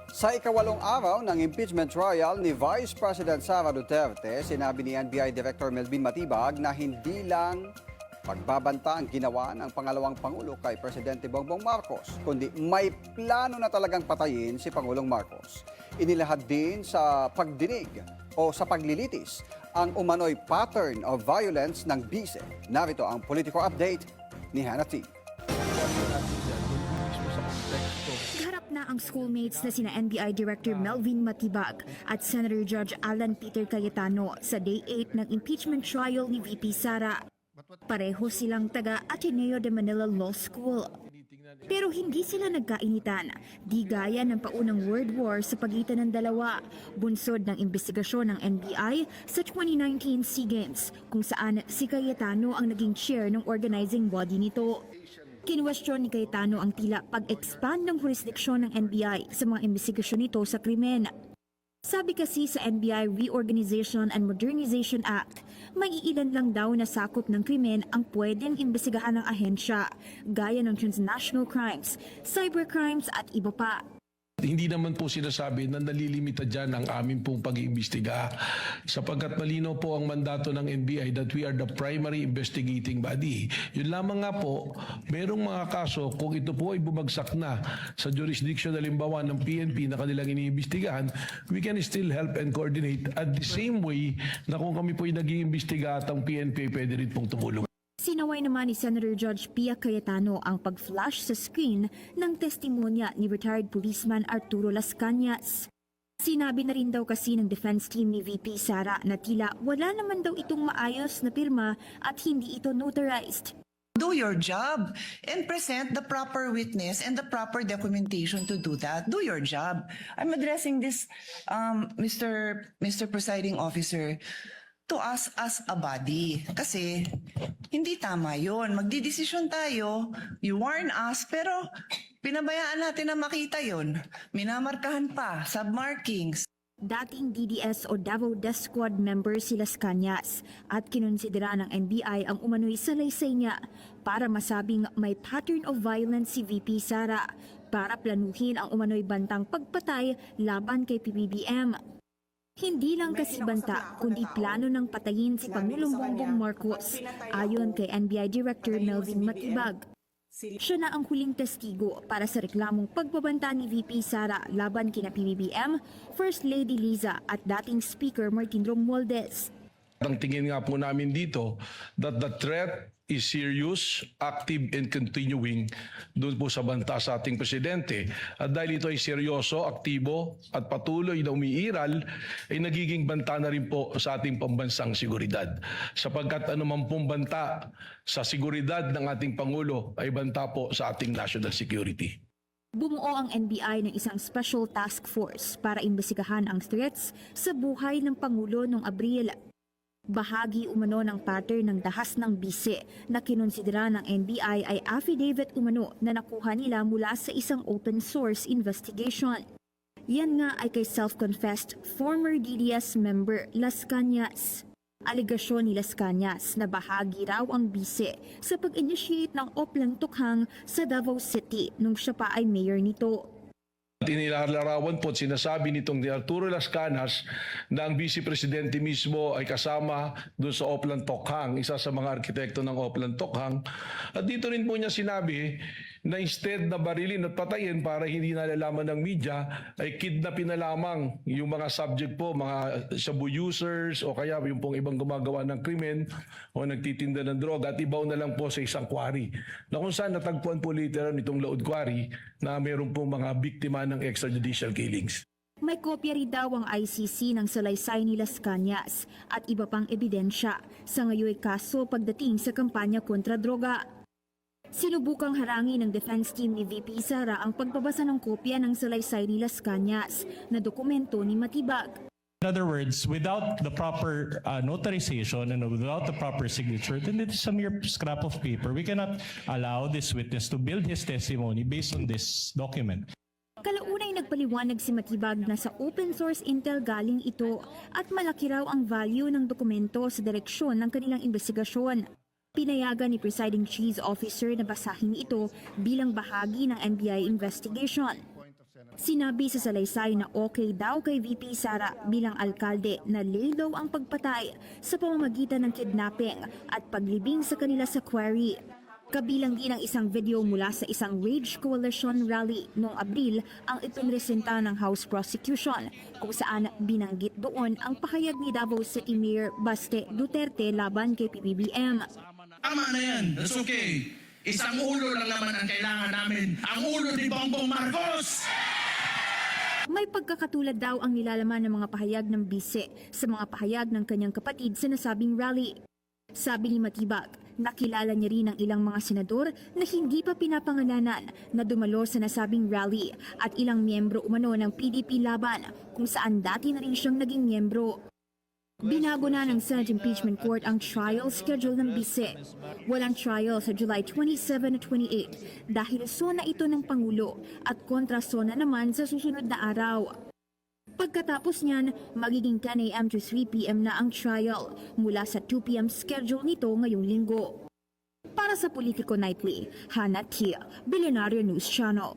Sa ikawalong araw ng impeachment trial ni Vice President Sara Duterte, sinabi ni NBI Director Melvin Matibag na hindi lang pagbabanta ang ginawa ng pangalawang Pangulo kay Presidente Bongbong Marcos, kundi may plano na talagang patayin si Pangulong Marcos. Inilahad din sa pagdinig o sa paglilitis ang umano'y pattern of violence ng bise. Narito ang political update ni Hannah T. Harap na ang schoolmates na sina NBI Director Melvin Matibag at Senator Judge Alan Peter Cayetano sa Day 8 ng impeachment trial ni VP Sara. Pareho silang taga Ateneo de Manila Law School. Pero hindi sila nagkainitan, di gaya ng paunang World War sa pagitan ng dalawa, bunsod ng investigasyon ng NBI sa 2019 SEA Games, kung saan si Cayetano ang naging chair ng organizing body nito. Kinwestiyon ni Cayetano ang tila pag-expand ng jurisdiksyon ng NBI sa mga investigasyon nito sa krimen. Sabi kasi sa NBI Reorganization and Modernization Act, may iilan lang daw na sakop ng krimen ang pwedeng imbestigahan ng ahensya, gaya ng transnational crimes, cybercrimes at iba pa. Hindi naman po sinasabi na nalilimita dyan ang aming pong pag-iimbestiga sapagkat malinaw po ang mandato ng NBI that we are the primary investigating body. Yun lamang nga po, merong mga kaso kung ito po ay bumagsak na sa jurisdiction halimbawa ng PNP na kanilang iniimbestigahan, we can still help and coordinate at the same way na kung kami po ay nag-iimbestiga at ang PNP pwede rin pong tumulong. Sinaway naman ni Senator Judge Pia Cayetano ang pag-flash sa screen ng testimonya ni retired policeman Arturo Las Cañas. Sinabi na rin daw kasi ng defense team ni VP Sara na tila wala naman daw itong maayos na pirma at hindi ito notarized. Do your job and present the proper witness and the proper documentation to do that. Do your job. I'm addressing this, Mr. Presiding Officer, to us as a body. Kasi hindi tama yun. Magdidesisyon tayo, you warn us, pero pinabayaan natin na makita yun. Minamarkahan pa, submarkings. Dating DDS o Davao Death Squad member si Las Cañas at kinonsidera ng NBI ang umano'y salaysay niya para masabing may pattern of violence si VP Sara para planuhin ang umano'y bantang pagpatay laban kay PBBM. Hindi lang kasi banta, kundi plano ng patayin si Pangulong Bongbong Marcos, ayon kay NBI Director Melvin Matibag. Siya na ang huling testigo para sa reklamong pagbabanta ni VP Sara laban kina PBBM, First Lady Liza at dating Speaker Martin Romualdez. Ang tingin nga po namin dito that the threat is serious, active, and continuing doon po sa banta sa ating presidente. At dahil ito ay seryoso, aktibo, at patuloy na umiiral, ay nagiging banta na rin po sa ating pambansang seguridad. Sapagkat anuman pong banta sa seguridad ng ating Pangulo ay banta po sa ating national security. Bumuo ang NBI ng isang special task force para imbestigahan ang threats sa buhay ng Pangulo noong Abril. Bahagi umano ng pattern ng dahas ng bise na kinonsidera ng NBI ay affidavit umano na nakuha nila mula sa isang open source investigation. Yan nga ay kay self-confessed former DDS member Las Cañas. Alegasyon ni Las Cañas na bahagi raw ang bise sa pag-initiate ng Oplan Tukhang sa Davao City nung siya pa ay mayor nito. Inilalarawan po at sinasabi nitong ni Arturo Las Cañas na ang Vice Presidente mismo ay kasama doon sa Oplan Tokhang, isa sa mga arkitekto ng Oplan Tokhang. At dito rin po niya sinabi na instead na barilin at patayin para hindi nalalaman ng media, ay kidnapin na lamang yung mga subject po, mga shabu users o kaya yung pong ibang gumagawa ng krimen o nagtitinda ng droga at ibaw na lang po sa isang quarry. Na kung saan natagpuan po literal nitong Laod Quarry na mayroon po mga biktima ng extrajudicial killings. May kopya rin daw ang ICC ng salaysay ni Las Cañas at iba pang ebidensya sa ngayon kaso pagdating sa kampanya kontra droga. Sinubukang harangin ng defense team ni VP Sara ang pagbabasa ng kopya ng salaysay ni Las Cañas na dokumento ni Matibag. In other words, without the proper notarization and without the proper signature, then it is a mere scrap of paper. We cannot allow this witness to build his testimony based on this document. Kalaunay nagpaliwanag si Matibag na sa open source intel galing ito at malaki raw ang value ng dokumento sa direksyon ng kanilang investigasyon. Pinayagan ni Presiding Cheese Officer na basahin ito bilang bahagi ng NBI investigation. Sinabi sa salaysay na okay daw kay VP Sara bilang alkalde na laylow ang pagpatay sa pamamagitan ng kidnapping at paglibing sa kanila sa quarry. Kabilang din ang isang video mula sa isang Rage Coalition rally noong Abril ang ipinresenta ng House Prosecution kung saan binanggit doon ang pahayag ni Davao City Mayor Baste Duterte laban kay PBBM. Tama na yan. That's okay. Isang ulo lang naman ang kailangan namin. Ang ulo ni Bongbong Marcos! May pagkakatulad daw ang nilalaman ng mga pahayag ng bise sa mga pahayag ng kanyang kapatid sa nasabing rally. Sabi ni Matibag, nakilala niya rin ang ilang mga senador na hindi pa pinapangalanan na dumalo sa nasabing rally at ilang miyembro umano ng PDP laban kung saan dati na rin siyang naging miyembro. Binago na ng Senate Impeachment Court ang trial schedule ng bise. Walang trial sa July 27 at 28 dahil sona ito ng Pangulo at kontra sona naman sa susunod na araw. Pagkatapos niyan, magiging 10 a.m. to 3 p.m. na ang trial mula sa 2 p.m. schedule nito ngayong linggo. Para sa Politico Nightly, Hannah Tia, Billionaire News Channel.